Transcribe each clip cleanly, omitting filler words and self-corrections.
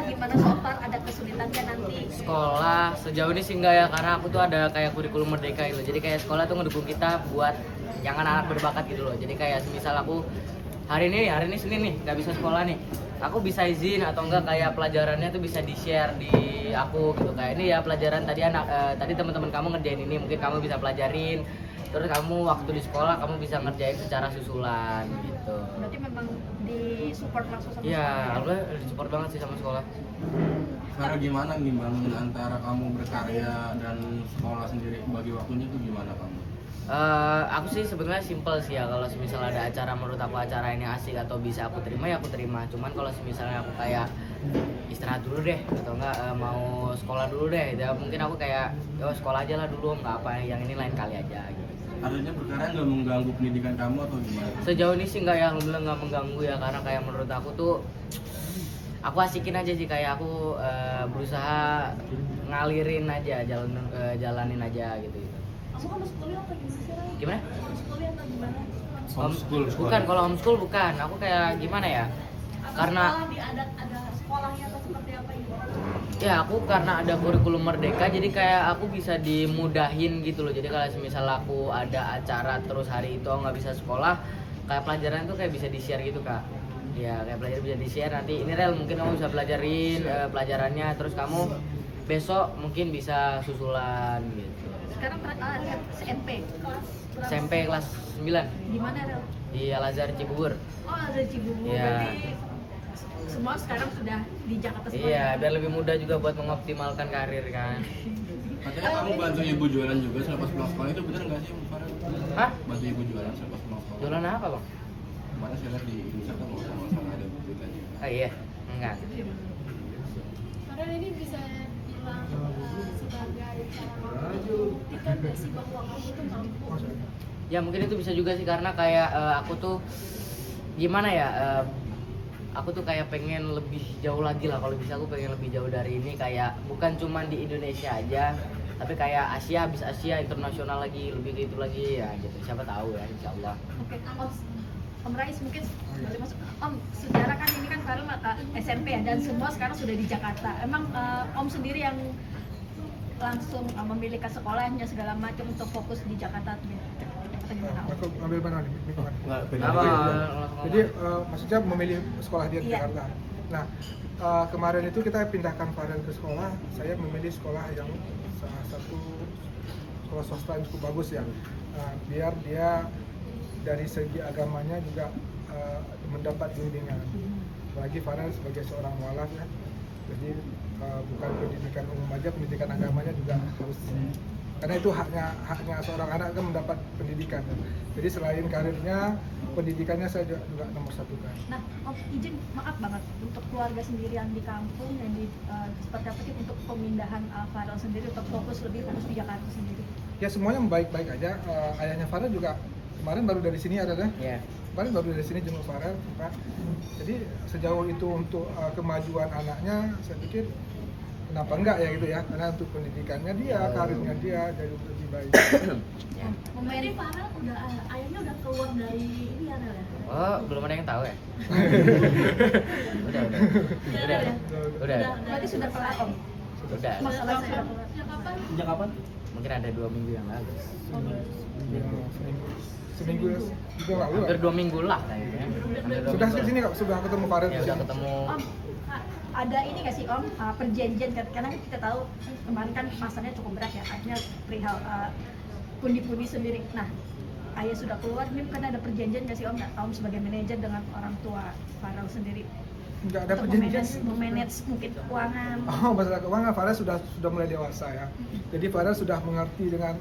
gimana so far, ada kesulitan kan nanti? Sekolah sejauh ini sih enggak ya, karena aku tuh ada kayak kurikulum merdeka gitu. Jadi kayak sekolah tuh ngedukung kita buat yang anak-anak berbakat gitu loh. Jadi kayak misal aku hari ini Senin nih nggak bisa sekolah nih, aku bisa izin atau enggak kayak pelajarannya tuh bisa di share di aku gitu. Kayak ini ya pelajaran tadi tadi teman-teman kamu ngerjain ini, mungkin kamu bisa pelajarin, terus kamu waktu di sekolah kamu bisa ngerjain secara susulan gitu. Berarti memang di support langsung sama Iya, sekolah ya? alhamdulillah support banget sih sama sekolah. Cara gimana ngimbangin antara kamu berkarya dan sekolah sendiri, bagi waktunya tuh gimana kamu? Aku sih sebenarnya simple sih ya, kalau misalnya ada acara menurut aku acara ini asik atau bisa aku terima ya aku terima. Cuman kalau misalnya aku kayak istirahat dulu deh atau enggak mau sekolah dulu deh, ya mungkin aku kayak sekolah aja lah dulu, nggak apa yang ini lain kali aja gitu. Artinya berkarya nggak mengganggu pendidikan kamu atau gimana? Sejauh ini sih nggak ya, alhamdulillah nggak mengganggu ya, karena kayak menurut aku tuh aku asikin aja sih, kayak aku berusaha ngalirin aja, jalanin aja gitu. Kamu kan masuk kuliah apa gimana sih, Ray? Gimana? Masuk kuliah atau gimana? Homeschool. Bukan, kalau homeschool bukan. Aku kayak gimana ya? Atau Karena sekolah ada sekolahnya atau seperti apa gitu? ya aku karena ada kurikulum merdeka, jadi kayak aku bisa dimudahin gitu loh. Jadi kalau misal aku ada acara terus hari itu nggak bisa sekolah, kayak pelajaran tuh kayak bisa di share gitu kak. Ya kayak pelajaran bisa di share, nanti ini rel mungkin kamu bisa pelajarin pelajarannya, terus kamu besok mungkin bisa susulan gitu. Sekarang lihat SMP kelas berapa? SMP kelas 9 Di mana, Rel? di Al Azhar Cibubur. Oh, ada Cibubur. Iya. Berarti semua sekarang sudah di Jakarta semua. Iya, biar lebih mudah juga buat mengoptimalkan karir kan. Katanya kamu bantu ibu jualan juga selepas pulang sekolah, itu benar nggak sih, Farel? Hah? Bantu ibu jualan selepas pulang sekolah? Jualan apa bang? Kemarin saya lihat di Instagram nggak salah ada beritanya. Oh iya, enggak. Padahal ini bisa bilang sebagai cara membuktikan nggak sih bahwa kamu tuh mampu. Ya mungkin itu bisa juga sih, karena kayak aku tuh gimana ya, aku tuh kayak pengen lebih jauh lagi lah. Kalau bisa aku pengen lebih jauh dari ini, kayak bukan cuman di Indonesia aja, tapi kayak Asia, habis Asia internasional lagi, lebih gitu lagi ya gitu. Siapa tahu ya, insya Allah. Oke, Om Rais mungkin boleh masuk. Om, sejarah kan ini kan Farel SMP ya, dan semua sekarang sudah di Jakarta. Emang Om sendiri yang langsung memilih ke sekolahnya segala macam untuk fokus di Jakarta atau gimana? Aku ambil mana nih? Apa? Jadi maksudnya memilih sekolah dia di Iya. Jakarta. Nah, kemarin itu kita pindahkan Farel ke sekolah. Saya memilih sekolah yang salah satu sekolah swasta yang cukup bagus ya. Biar dia dari segi agamanya juga mendapat bimbingan. Apalagi Farel sebagai seorang mualaf ya. Jadi bukan pendidikan umum aja, pendidikan agamanya juga harus, karena itu haknya seorang anak kan mendapat pendidikan. Jadi selain karirnya, pendidikannya saya juga nomor satukan. Nah, Om izin maaf banget untuk keluarga sendiri yang di kampung yang di seperti apa sih untuk pemindahan Farel sendiri untuk lebih fokus di Jakarta sendiri? Ya semuanya baik-baik aja. Ayahnya Farel juga kemarin baru dari sini ada deh. Iya. Kemarin baru dari sini jenguk Farel, Pak. Jadi sejauh itu untuk kemajuan anaknya, saya pikir kenapa enggak ya gitu ya, karena untuk pendidikannya dia, karirnya dia jadi lebih baik. Jadi Farel udah ayahnya udah keluar dari ini ya, Rel ya? Oh, belum ada yang tahu ya? Udah. Udah. Berarti sudah kelar Om? Udah. Masalah saya sudah kelar. Ya kapan? Sejak kapan? Mungkin ada 2 minggu yang lalu. Ya, seminggu juga lalu. Hampir 2 minggu lah kayaknya. Hampir 2 Sudah minggu di sini kok, sudah ketemu Farel lah. Ya di udah sini. ketemu. Om, ada ini nggak sih Om, perjanjian, karena kita tahu kemarin kan masanya cukup berat ya, akhirnya perihal pundi-pundi sendiri. Nah, ayah sudah keluar, ini bukan ada perjanjian nggak sih Om sebagai manajer dengan orang tua Farel sendiri? Enggak ada Untuk perjanjian. memanage mungkin keuangan. Oh, masalah keuangan Farel sudah mulai dewasa ya. Jadi Farel sudah mengerti dengan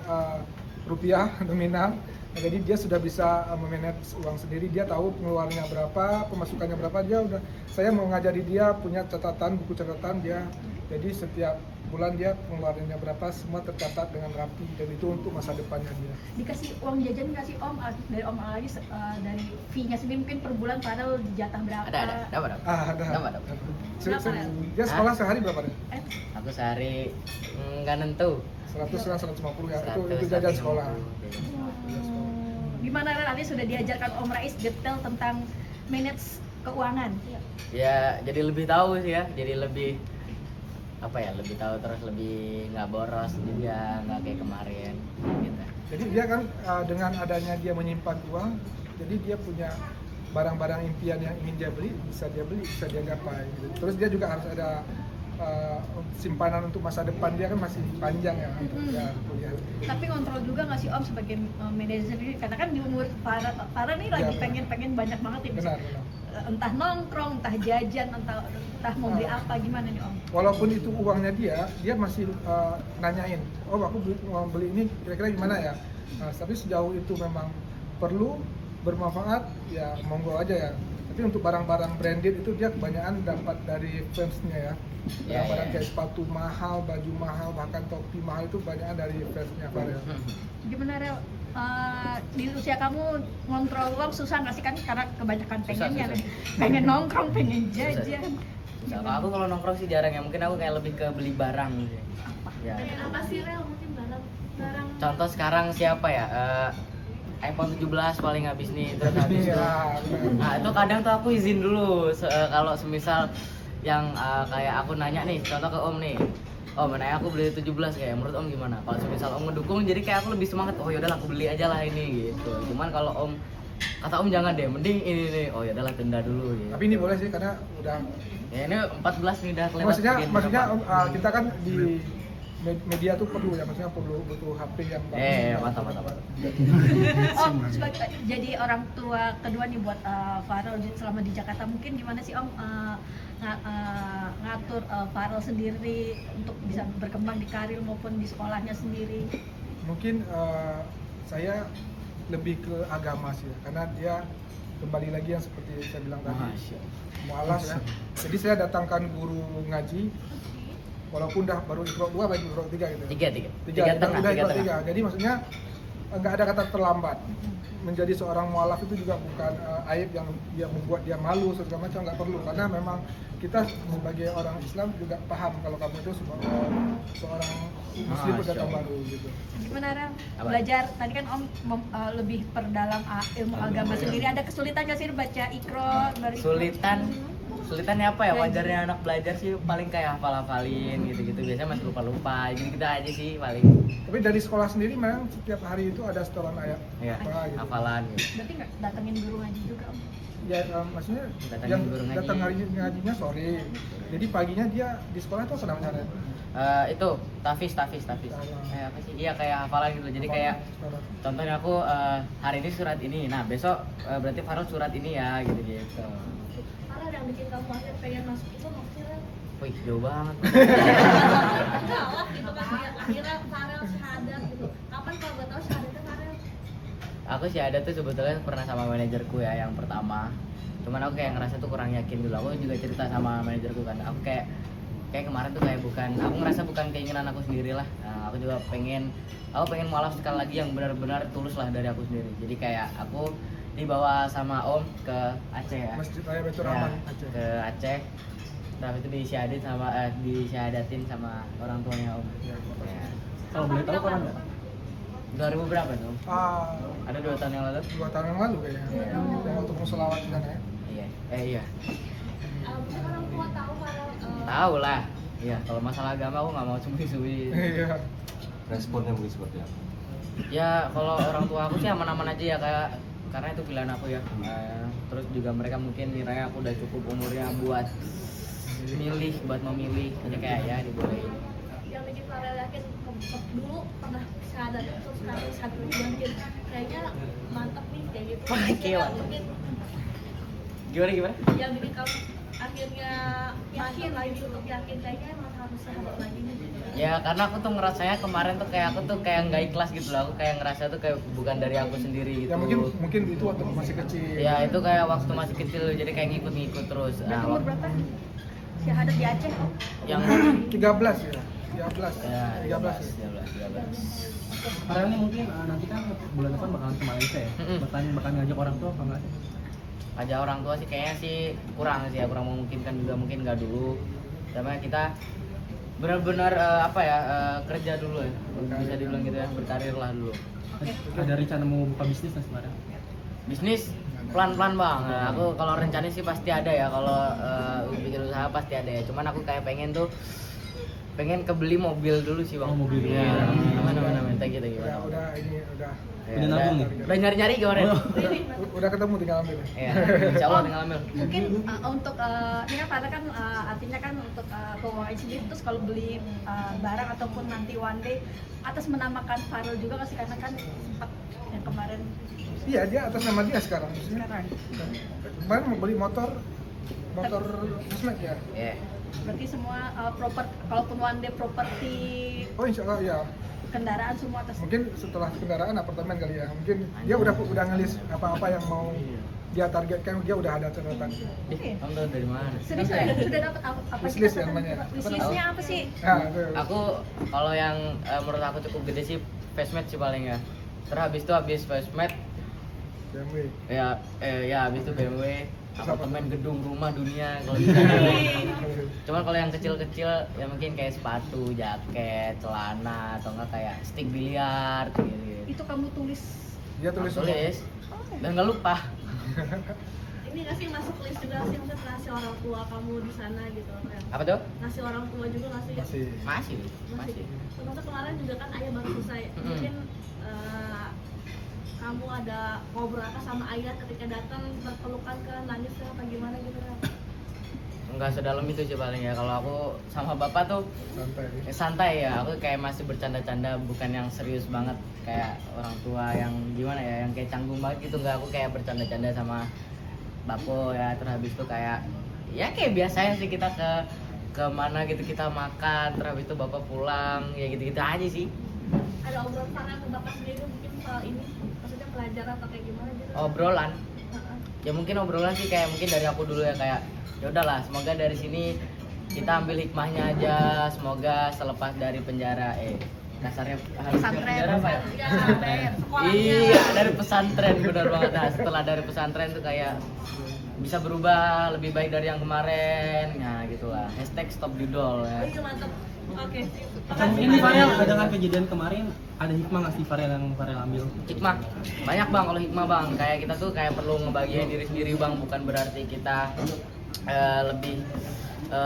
rupiah nominal. Nah, jadi dia sudah bisa memanage uang sendiri. Dia tahu pengeluarannya berapa, pemasukannya berapa. Dia udah, saya mau ngajari dia punya catatan, buku catatan dia. Jadi setiap bulan dia pengeluarannya berapa, semua tercatat dengan rapi, dan itu untuk masa depannya dia. Dikasih uang jajan nggak sih Om dari Om lagi dari fee-nya sendiri mungkin per bulan Farel jatah berapa? Ada. Dapat. Ada. Dapat. Berapa, Rel? Dia sekolah sehari berapa deh? Aku sehari nggak nentu. 100 dan 150 ya. Itu 100, jajan sekolah. Gimana Rel, nanti sudah diajarkan Om Rais detail tentang manage keuangan. Ya jadi lebih tahu sih ya, jadi lebih apa ya, lebih tahu, terus lebih nggak boros juga, nggak kayak kemarin gitu. Jadi dia kan dengan adanya dia menyimpan uang, jadi dia punya barang-barang impian yang ingin dia beli, bisa dia gapai gitu. Terus dia juga harus ada simpanan untuk masa depan, dia kan masih panjang ya untuk dia kuliah. Tapi kontrol juga nggak sih Om sebagai manajer ini? Karena kan di umur Farah nih lagi Iya, pengen banyak banget ya. Benar. Entah nongkrong, entah jajan, entah mau beli apa, gimana nih Om? Walaupun itu uangnya dia masih nanyain, oh aku mau beli ini kira-kira gimana ya. Tapi sejauh itu memang perlu, bermanfaat, ya monggo aja ya. Tapi untuk barang-barang branded itu dia kebanyakan dapat dari fansnya ya. Barang-barang kayak sepatu mahal, baju mahal, bahkan topi mahal itu kebanyakan dari fansnya Farel. Gimana Rel? Di usia kamu ngontrol uang susah nggak sih, kan karena kebanyakan pengennya Susah. pengen nongkrong, pengen jajan. Kalau aku kalau nongkrong sih jarang ya, mungkin aku kayak lebih ke beli barang sih. Ya. Pengen apa sih Rel? Mungkin barang Contoh sekarang siapa ya? iPhone 17 paling habis nih, terus habis itu. Iya, benar. Nah itu kadang tuh aku izin dulu, kalau semisal yang kayak aku nanya nih, contoh ke Om nih, Om nanya aku beli 17 kayak, menurut Om gimana? Kalau semisal Om ngedukung, jadi kayak aku lebih semangat, oh yaudah aku beli aja lah ini gitu. Cuman kalau Om kata Om jangan deh, mending ini nih, oh yaudahlah tunda dulu gitu. Tapi ini boleh sih karena udah Ya ini 14 nih udah kelewat. maksudnya berapa? kita kan di media tuh perlu ya, maksudnya butuh HP yang Mantap. Om, jadi orang tua kedua nih buat Farel selama di Jakarta, mungkin gimana sih Om ngatur Farel sendiri untuk bisa berkembang di karir maupun di sekolahnya sendiri? Mungkin saya lebih ke agama sih ya, karena dia kembali lagi yang seperti saya bilang tadi, mualas ya. Jadi saya datangkan guru ngaji, walaupun dah baru Iqra 2 bagi Iqra 3 gitu. Tiga tengah. Udah Iqra 3. Jadi maksudnya nggak ada kata terlambat. Menjadi seorang mualaf itu juga bukan aib yang dia membuat dia malu segala macam, nggak perlu, karena memang kita sebagai orang Islam juga paham kalau kamu itu seorang muslim pendatang baru gitu. Gimana Rel? Apa? Belajar, tadi kan Om lebih perdalam ilmu agama sendiri, ada kesulitan nggak sih baca Iqra dari Sulitannya apa ya? Wajarnya anak belajar sih paling kayak hafalin gitu-gitu. Biasanya masih lupa-lupa. Gitu aja sih paling. Tapi dari sekolah sendiri memang setiap hari itu ada setoran ayat. Ya, Apa gitu. hafalan gitu. Berarti nggak datengin guru ngaji juga Om? Ya maksudnya Datangin yang guru ngaji. datang ngajinya sore. Jadi paginya dia di sekolah itu apa namanya? Itu tafis. Apa sih? Iya kayak hafalan gitu. Jadi kayak contohnya aku hari ini surat ini. Nah, besok berarti Farel surat ini ya gitu. Farel yang bikin kamu akhirnya pengen masuk itu maksudnya Wih, jauh banget. gawat gitu kan, akhirnya Farel syahadat gitu. Kapan kalau gue tahu syahadatnya Farel? Aku sih ada tuh sebetulnya pernah sama manajerku ya yang pertama. Cuman aku kayak ngerasa tuh kurang yakin dulu. Aku juga cerita sama manajerku kan. Aku kayak kemarin tuh kayak aku ngerasa bukan keinginan aku sendiri lah. Nah, aku pengen mualaf sekali lagi yang benar-benar tulus lah dari aku sendiri. Jadi kayak aku dibawa sama Om ke Aceh ya. Masjid Raya Baitur Ya, Rahman Aceh. ke Aceh. Nah itu disyahadatin sama orang tuanya Om. Ya. Kalau boleh tahu kapan nggak? 2000 berapa tuh? Ada 2 tahun yang lalu? 2 tahun yang lalu kayaknya. Yang untuk musolawat di sana ya. Iya. Mungkin orang tua tahu Farel Tahu lah. Iya, kalau masalah agama aku nggak mau sembunyi-sembunyi. Iya. Responnya mungkin seperti apa? Ya kalau orang tua aku sih aman-aman aja ya, kayak karena itu pilihan aku ya. Terus juga mereka mungkin nilai aku udah cukup umurnya buat memilih. Jadi kayak ya dibolehin. yang bikin Farel yakin dulu pernah syahadat terus sekarang syahadat bikin kayaknya mantap nih kayak gitu. Oke, mantap. Mungkin Gimana? yang bikin kamu akhirnya yakin lagi untuk yakin kayaknya emang harus syahadat lagi nih. Ya karena aku tuh ngerasanya kemarin tuh kayak aku tuh kayak nggak ikhlas gitu loh. Aku kayak ngerasa tuh kayak bukan dari aku sendiri gitu. Ya mungkin itu waktu masih kecil. Ya itu kayak waktu masih kecil jadi kayak ngikut terus. Berarti umur berapa? Syahadat di Aceh Om? Yang 13 ya. 13. ya 13. 13. Farel ini mungkin nanti kan bulan depan bakalan ke Malaysia ya. Bakalan ngajak orang tua apa enggak sih? Ajak orang tua sih kayaknya sih kurang memungkinkan juga, mungkin nggak dulu. Karena kita benar-benar kerja dulu ya, bisa dibilang gitu ya, berkarir lah dulu. Ada rencana mau buka bisnis nggak sebenarnya? Bisnis pelan-pelan bang. Nah, aku kalau rencana sih pasti ada ya, kalau bikin usaha pasti ada ya. Cuman aku kayak pengen kebeli mobil dulu sih bang. Oh, mobil dulu. Ya, mana thank you. Udah ini udah Ya, Udah nabung nih? Udah nyari-nyari kemarin. udah ketemu tinggal ambil. Iya, insya Allah tinggal ambil. Mungkin untuk ini kan Farel kan artinya kan untuk keuangan sendiri, terus kalau beli barang ataupun nanti one day atas menamakan Farel juga nggak sih, karena kan sempat yang kemarin Iya, dia atas nama dia sekarang. sekarang. Kemarin mau beli motor Smack ya. Iya. Berarti semua properti, kalaupun one day properti Oh insya Allah ya. kendaraan semua atas. Mungkin setelah kendaraan apartemen kali ya. Mungkin dia udah ngelis apa-apa yang mau dia targetkan, dia udah ada catatan. Oke. Kamu tahu dari mana? Serius sudah dapat apa Wishlist kita yang namanya. Wishlistnya apa sih? Nah, itu. Aku kalau yang menurut aku cukup gede sih Facemate sih paling ya. Terus habis Facemate BMW. ya habis itu BMW, apartemen, gedung, rumah, dunia kalau bisa. Cuman kalau yang kecil-kecil ya mungkin kayak sepatu, jaket, celana atau enggak kayak stick biliar gitu. Itu kamu tulis. Dia tulis semua. Tulis dan nggak lupa. Ini nggak sih masuk list juga sih, maksudnya ngasih orang tua kamu di sana gitu kan? Apa tuh? Ngasih orang tua juga nggak sih? Masih. Masih. Termasuk kemarin juga kan ayah baru selesai. Mungkin kamu ada ngobrol apa sama ayah ketika datang, berpelukan kan, nangis kan, apa gimana gitu kan? Enggak sedalam itu sih paling ya. Kalau aku sama bapak tuh Santai. santai ya, aku kayak masih bercanda-canda, bukan yang serius banget kayak orang tua yang gimana ya, yang kayak canggung banget gitu. Enggak, aku kayak bercanda-canda sama bapo ya. Terus habis itu kayak ya kayak biasanya sih kita ke mana gitu, kita makan, terus habis itu bapak pulang, ya gitu-gitu aja sih. Ada obrolan sana ke bapak sendiri mungkin soal ini, maksudnya pelajaran atau kayak gimana gitu? Obrolan ya mungkin obrolan sih kayak mungkin dari aku dulu ya, kayak ya udahlah, semoga dari sini kita ambil hikmahnya aja, semoga selepas dari penjara kasarnya harus Pesantren. penjara apa ya? Sekolahnya. Iya, dari pesantren, benar banget. Nah, setelah dari pesantren tuh kayak bisa berubah lebih baik dari yang kemarin. Nah, gitulah. #stop didol ya. Iya mantap. Oke. Mungkin nih Farel, dengan kejadian kemarin ada hikmah nggak sih Farel yang Farel ambil? Hikmah banyak bang. Kalau hikmah bang, kayak kita tuh kayak perlu ngebahagiain diri sendiri bang, bukan berarti kita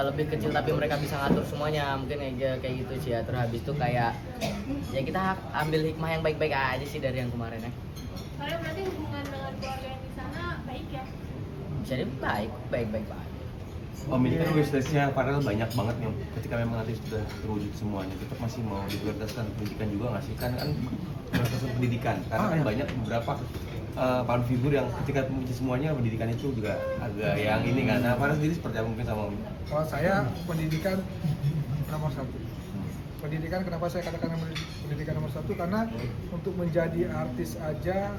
lebih kecil tapi mereka bisa ngatur semuanya, mungkin kayak gitu sih ya. Terus habis itu kayak ya kita ambil hikmah yang baik-baik aja sih dari yang kemarin ya. Farel berarti hubungan dengan keluarga yang di sana baik ya? Bisa dibaik, baik-baik banget. Om, ini kan wishlistnya Farel banyak banget nih Om. Ketika memang nanti sudah terwujud semuanya, tetap masih mau diprioritaskan pendidikan juga nggak sih? Kan prioritaskan pendidikan, karena kan banyak beberapa public figure yang ketika menguji semuanya pendidikan itu juga agak yang ini kan. Nah, Farel sendiri seperti apa mungkin sama Om? Kalau saya pendidikan nomor satu. Pendidikan, kenapa saya katakan pendidikan nomor satu? Karena untuk menjadi artis aja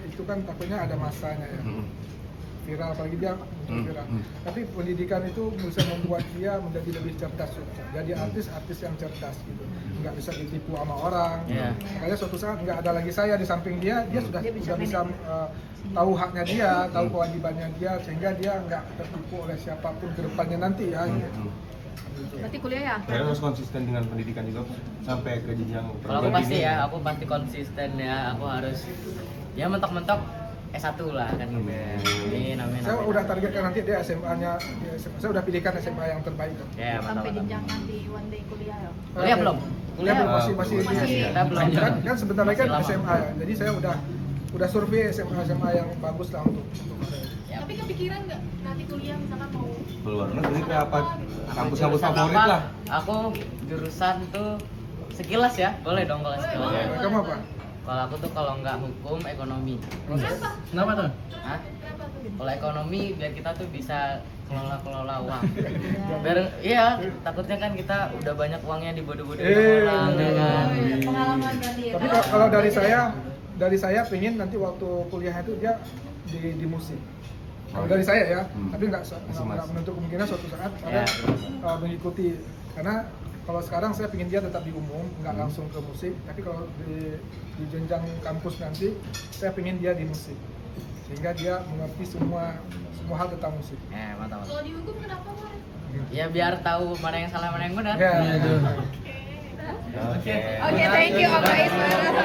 itu kan takutnya ada masanya ya. Viral, apalagi dia viral. Tapi pendidikan itu bisa membuat dia menjadi lebih cerdas. Jadi artis yang cerdas gitu. Nggak bisa ditipu sama orang. Yeah. Makanya suatu saat nggak ada lagi saya di samping dia sudah bisa tahu haknya dia, tahu kewajibannya dia, sehingga dia nggak tertipu oleh siapapun ke depannya nanti ya. Berarti kuliah ya? Farel harus konsisten dengan pendidikan juga sampai ke jenjang. Kalau aku pasti ya, aku pasti konsisten ya. Aku harus ya mentok-mentok S1 lah kan gitu ya. Amin. Saya udah targetkan nanti dia SMA-nya, saya udah pilihkan SMA yang terbaik. Ya, Sampai mantap. jenjang nanti one day kuliah ya? Kuliah belum? Kuliah belum, masih kita belum. kan sebentar lagi kan Masih lama. SMA ya. Jadi saya udah survei SMA yang bagus lah untuk Ya. Tapi kepikiran nggak nanti kuliah misalkan mau Luar negeri ke apa? Kampus-kampus Jurusan favorit apa? lah. Aku jurusan tuh sekilas ya, boleh dong kalau sekilas ya. kamu apa? Kalau aku tuh kalau nggak hukum, ekonomi. Kenapa tuh? Hah? Kalau ekonomi biar kita tuh bisa kelola uang. Biar iya, takutnya kan kita udah banyak uangnya dibodoh-bodohin orang ya kan. Pengalaman berarti ya? Tapi kalau dari saya pengen nanti waktu kuliah itu dia di musik. Kalau dari saya ya, tapi nggak menutup kemungkinan suatu saat ada mengikuti, karena kalau sekarang saya pengen dia tetap di umum, nggak langsung ke musik. Tapi kalau di jenjang kampus nanti, saya pengen dia di musik, sehingga dia mengerti semua hal tentang musik. Mantap. kalau di hukum kenapa Mar? Ya biar tahu mana yang salah mana yang benar. Ya. Oke. Oke, thank you Om Ismail.